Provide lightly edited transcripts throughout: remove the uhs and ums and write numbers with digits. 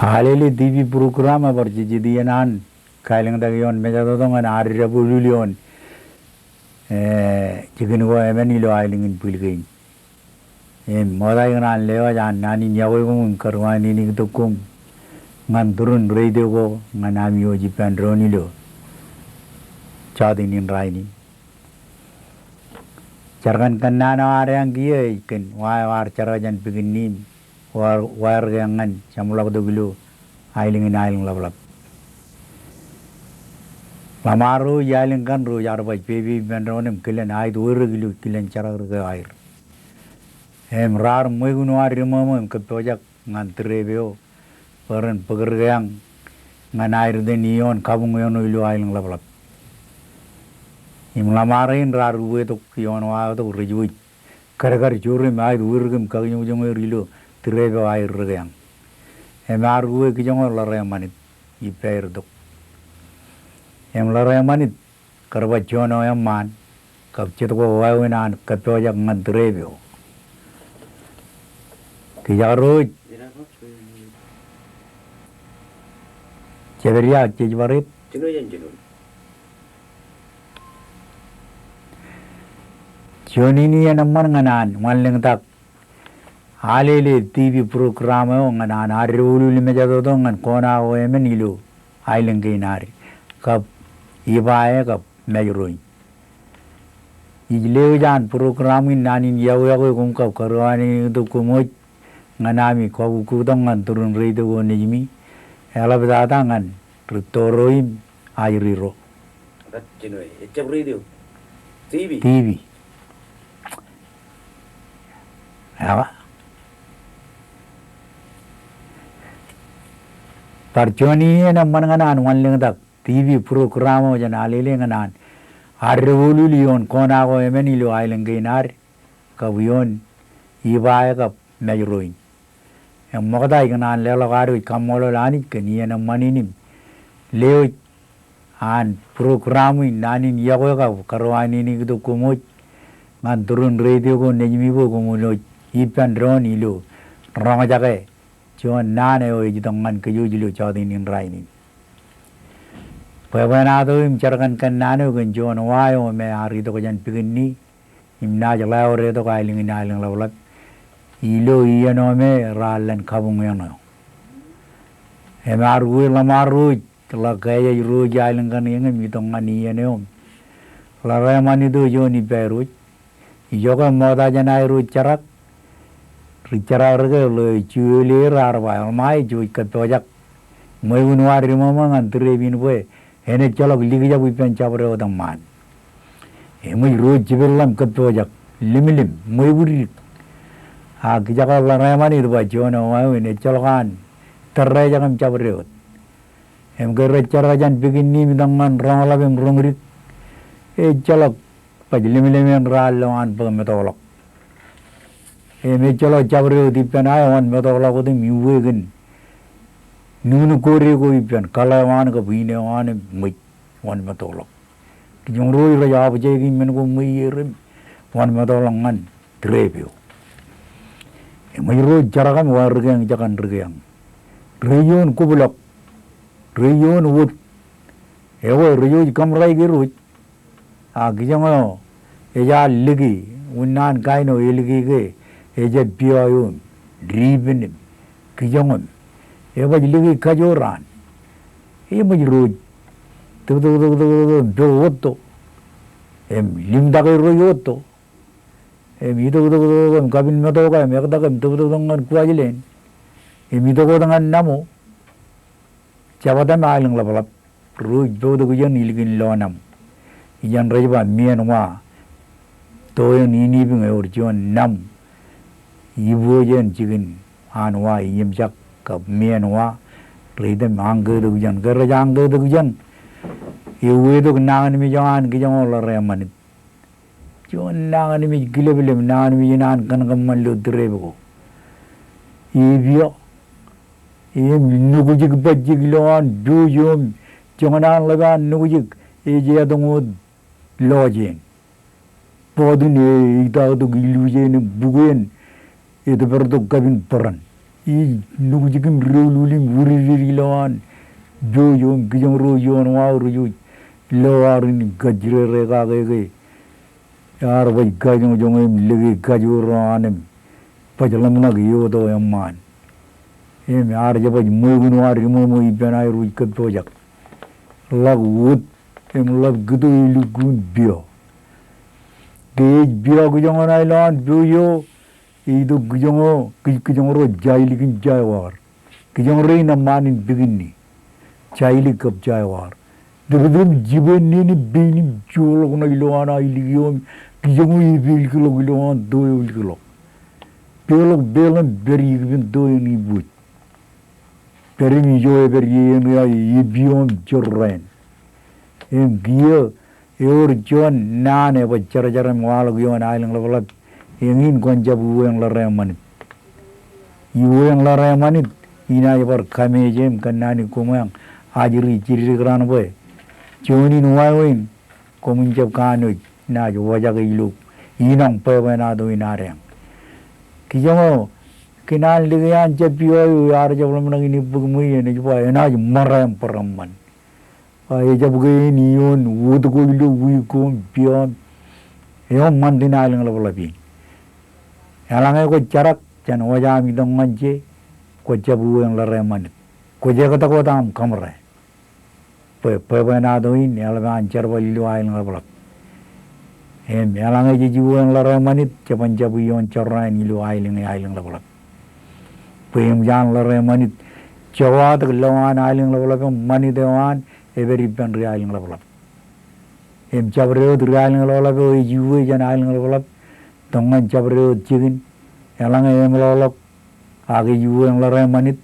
Halili TV program berjadian kailang dagion mejado dongan arira bululion chicken go emenilo ailingin pilgin modai gan lewa jan nani nyawo gung karwani ni tukum ngan turun radio go ngan amio jipan ronilo chadinin raini chargan kannana aryang giye ikin war charajan piginin war gangan chamulak dugulu ailingin ailing lablap Mamaru yaling kan ru jar bai baby benronem kilen ai duirgilu kilen chararga air rar moigunu arimam ke projak ngan trebeo peran pegergang ngan air de nion kabung yono ilu ailing lablap imlamarin rar ruwe to kion wa to rejui kar jure mai duirgim kagyu jongo rilu trebeo air regang mar ruwe ki jongo lare manit iper dok lare manit karba jono man kap chit ko wawinan kapyo jak ngan trebeo ki jaro cheveria chejwarit Joni namman nganan waling tak halele TV program nganan arulu limejado ngan kona o emenilu ailing ginari kap ibae kap mejuruin ijleu jan program in nanin yaw gum kap karwani to kumoy nganami ko kudang ngan turun redo go nijmi ela bedata ngan toroim ayriro that jinoi echap radio TV apa Parjoni namman nganan waling tak TV program jan alele nganan arrevolu lion kona go emenilo ailing ginar kawion ibae kap mejuruin mogda iganan lelo garu kamolo lani keniya maninim leo an program nanin yago ka karwani ni to kumo ngan turun radio go nejmi bo kumulo ipan drone ilo ronga jage jon nane o jidangan kayujilo chadinin raini Pwebana im chargan kan nano kan jon wayo me ari to jan pigni imna jala ore to kailing inaling lawlat ilo iyano me ralan kabung yano emaru lamaru la kaya ru jailing kan yang mi to ngani yano la ramani do joni peru yoga moda jana ru charak ricara rege le chule rarwa mai ju ka tojak moi unwari mama ngantre bin boy ene chalok ligja bu pen chabre odam man e moi ro jibelam ka tojak limlim moi buri ha gija la ramani ba jono wa ene chalokan terre jagam chabre od em gerre charajan bigini midangan rangalabem rongri e chalok pajlimlim rallo an pametolok chalo chabre dipen ayon metokla ko dim yuwegen nunu kore ko ipen kalawan ka bine wan mai wan metokla jongro ira ya bje gi men ko mai yerim wan metokla ngan trebio mai ro jaragan wargen jakan regen reyon kubulak reyon wut ewo reyo kamrai gi ro a gijango eja ligi unan kaino eligi ge eja biayun driven kijongom eba ligi kajoran eba ro to wotto limda ke ro yotto mido kabin meto ka megda kam to ngan kuajilen mido ko dangan namo jabada maling labalap ro do gujan ilgin lonam ijan rejba mienwa to ni bing urjon nam ibujen jigin anwa yimjak ka mienwa leidem angge du jan gerjang de du jan iwe du nangan mi jangan ki jang la reman jon nangan mi gileblem nangan mi nan kan gamman lu drebo ibyo nugu jig bajig lon du yom jongan lagan nugu jig eje adong lojen podune ida du giluje ne bugen itu bertuk kabin peran 이 누구 지금 르울림 우리리로한 조용 그정으로 요원와로 요 러와르니 가지레가 그 야르바이 가정 종에 밀게 가지로 안에 빠질라나 요도 엄만 에 아르자바 뭐군와리 뭐뭐 이변아이로 이급도작 락웃 엠락 그도일군 비어 게 비어 그정은 아일란 비요 이도 그정으로 자일이긴 자이와르 그정으로 이나마닌 비긴니 자일이급 자이와르 너희들 집에니니 비니 줄로나 일로하나 일리기온 기정우 이빌기로 일로한 도요일기로 벨은 베리기빈 도요니 붓 베리미 조에 베리기야 이비온 조렌 기어 에오르 존 나네 버쩌러저러 모알고 요나 아일랑 러블 ingin konjabu yang laremanit iwo yang laremanit ina yabar kame jem kanani kumang ajiri ciri kerana boy joni nuwain komunjab kanu na jo wajah ilu inang pebena do inareng kijongo kinal ligian jepiyo yar jablam nang ini bugmui ne jwa ena maram paramman ay jabge niyon wudgo ilu wikom pion yo mandina lang lablabi Yalangai ko jarak jan wajah midong nganje ko jabu yang lareman ko jaga ta ko tam kamre pe na doin yalba ancar walilu ail ngablak yalangai jibu yang lareman jaban jabu yon charrain ilu ail ngablak pe jan lareman jawa ta lawan ail ngablak mani dewan every pen ail ngablak jabre ail ngablak jibu jan ail ngablak dongan jabre jigin yalangai emlolok age juwe yang lare manit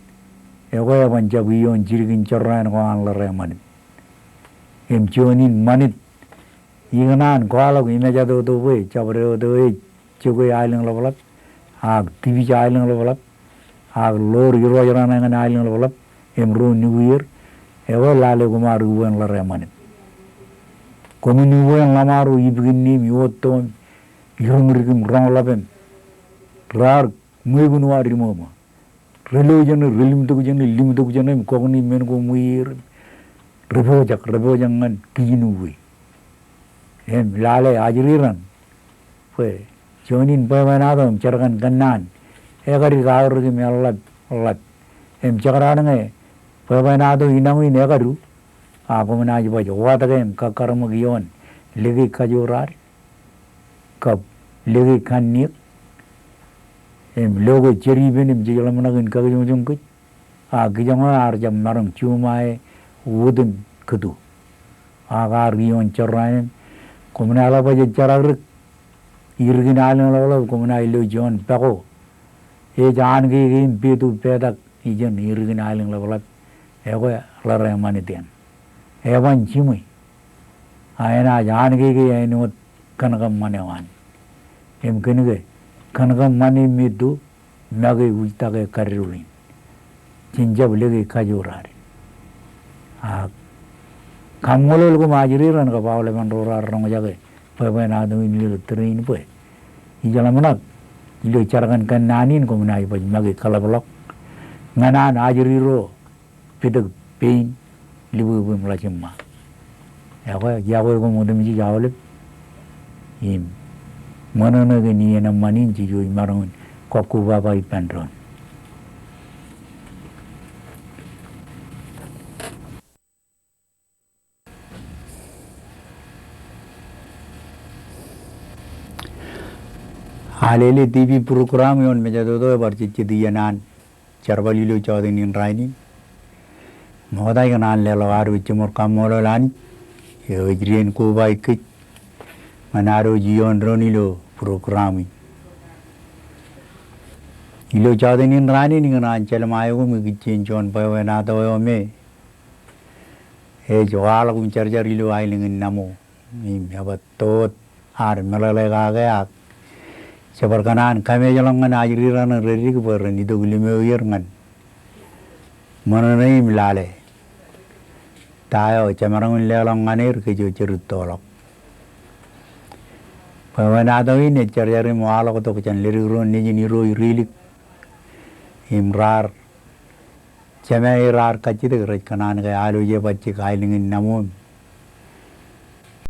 ego ya panjab iyon jirgin charrain ko an lare manit jonin manit inganan ko alog imeja do we jabre do we juwe ailing loblap ag tv ailing loblap ag lor yiro yarana ngan ailing loblap ro new year ego lale kumar uwe yang lare manit komi uwe yang lamaru ibigin miwoto irungrikim ranglapem rar muegunwa rimoma religion relim to jene lim to jene kogni men ko muir rebojangan kinuwi lale ajriran fe jonin pamanadam chargan kannan egari gaurgi melat lat charane pamanado inangi negaru agumanaji bajo watagem kakarmugion legi kajurar kab legi kannik logo ceri benim jalan menakin kagum jungkut kijang arjam marang cumai wudun kedu agar gion cerrain komunala baje carar irgin alang lalu komunal lo jon peko jangan gigin betu pedak ijan irgin alang lalu ego larang manitian evan cimui ayana jangan gigi aynu kanagam manewan kenege kanagam mani midu mage uitage karulin jinjab lege kajurari kamolol ko majiriran ka pawle man rorar rong jage pebena do ini terin pe ijalamana ilo carakan kananin ko menai pa mage kalablok ngana ajiriro pidag pain libu bu mlachimma yago ko modem ji jawle im manana ke ni na manin ji jo maron kokku baba ipandron alele tv program yon meja do barchi diyanan charbalilo chaudinin raini modai ganan lelo aru chimor kamolo lani yo jrien ko bai kit manaro jion ronilo program ilo chaudinin rani ni ganan chelmayo mi gichin jon pawena do me e joala kum charjarilo ailingin namo mi abatot ar melale ga seperkanan kami jalangan ajiriran reri keperan itu gulime uyerngan mana ini milale tayo cemarangun lelang anir kejo cerutolok pawana tahu ini cari-cari mualak atau kecan lirik ron ni jini roi rilik imrar ceme irar kacide rek kanan kay alo je bacci kailingin namun